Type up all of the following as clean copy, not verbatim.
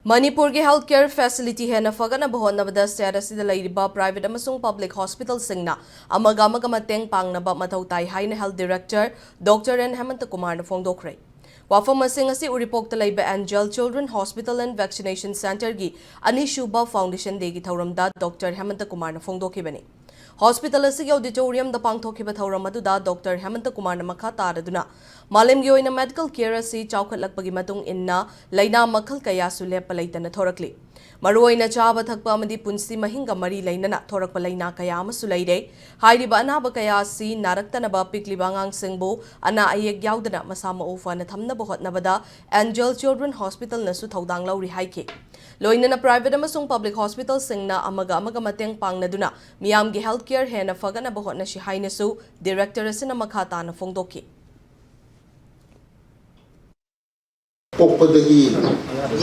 Manipur ki healthcare facility hena fagana bahonabada status da laiba private amasung public hospital singna amaga mateng pangnaba mathau tai haina health director Dr. N Hemant Kumar na phongdokre wafam asing asi uripok laiba Angel Children Hospital and Vaccination Center gi ani shuba foundation de gi thauramda Dr. Hemant Kumar na phongdokibani Hospital asigi auditorium da pangthokiba thauram aduda Dr. Hemant Kumar na makha taraduna Malim gi oina medical care asi chawkhatlakpagi matung inna laina makhal kaya su lepa leitana thorakli maruoina chaba thakpa amadi punsi mahinga mari lainana thorakpa laina kaya amasu leire hairiba anaba kaya asi naraktanaba pikliba angang singbo ana ayek yaudana masama ofana thamnaba hotnabada Angel Children Hospital nasu thodang lauri haike loinana private amasung public hospital singna amaga mateng pangnaduna miyamgi healthcare hena fagana bahotna shi hainasu director asina makhata na phongdoki Popadagi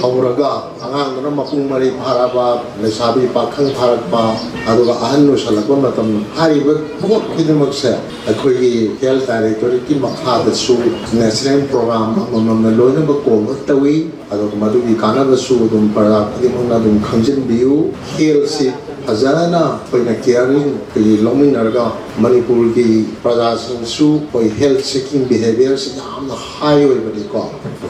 hauraga angang mapung mari paraba lesabi pakhang parakpa aduga ahannu salakwa matam hariba pukot kidamaksa akhoi health director ki makhada su national program amamna loina ba ko tawi aduga madugi kana ba su dum para kidimna dum khangjin biu health si Hazana koina caring ki longmin narga Manipur ki prajasan su koi health seeking behavior se yamna high oi bari ko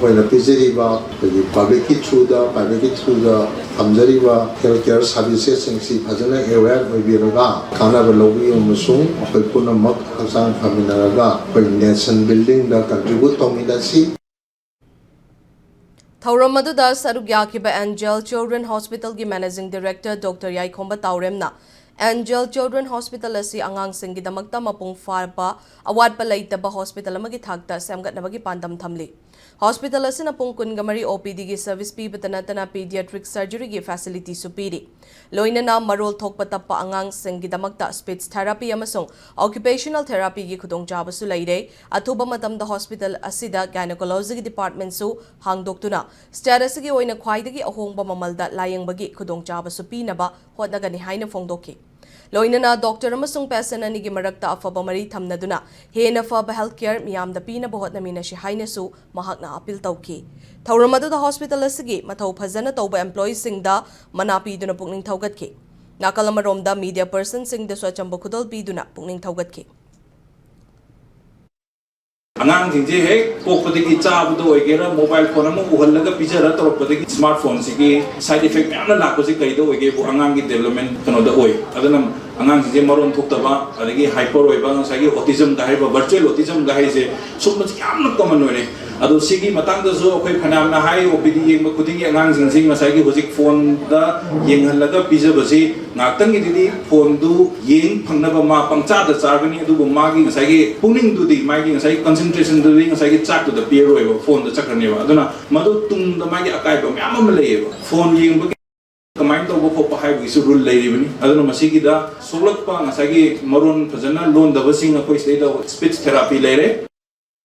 koina pijeriba ki public through the hamjariba healthcare services singsi hazana aware oi biraga kana ba lobi amusung koi puna mak hangsang faminaraga koi nation building da contribute tomidasi Thauram aduda saruk yakiba Angel Children Hospital gi Managing Director Dr. Yaikhomba Tauremna Angel Children Hospital asi angang singgi damakta mapung farba awat palaitaba hospital amagi thakta semgatnabagi pandam thamli Hospital asina pung kungamari OPD gi service pi batana pediatric surgery gi facility supiri loina na marol thokpa tappa angang singgi damakta speech therapy amasung occupational therapy gi khudong jaba su leire athuba matam da hospital asida gynecology department su hangdoktuna status gi oina khwaidagi ahongba mamalda layeng-bagi khudong jaba su pinaba hotnagani haina phongdoki loinana doctor amasung patient ani gi marakta afaba mari thamnaduna hena faba healthcare miyamda pina bahotna mina shi haina su mahakna appeal tawki thauramadu da hospital asigi mathau phajana tawba employees singda mana piduna pukning thaugatki nakalamaromda media person singda swachamba khudol piduna pukning thaugatki Angang jingje he pokpatiki chabudo oigera mobile phone amu uhallaga pijara torpatiki smartphone sigi side effect yana lakose kaido oige bu angang gi development kano da oi adana angang jingje maron thoktaba adagi hyper oiba sagi autism ga haiba virtual autism ga haise summa yamna common ore ado sigi matang da zo khoi phanam na hai opd yeng khuding angang jingje masagi hojik phone da yenghallaga pijabasi ngaktang gi didi phone du yeng phangnaba ma pangcha da chargani adu bu magi masagi pungning du di magi masagi concentration doing asagi chat to the peer over phone the chakraneva aduna madu tung the magi akai ba myam am leyeba phone yeng ba kamain to bo pa hai bisu rule leiribani aduna masigi da solak pa asagi maron phajana loan da basing akoi state of speech therapy leire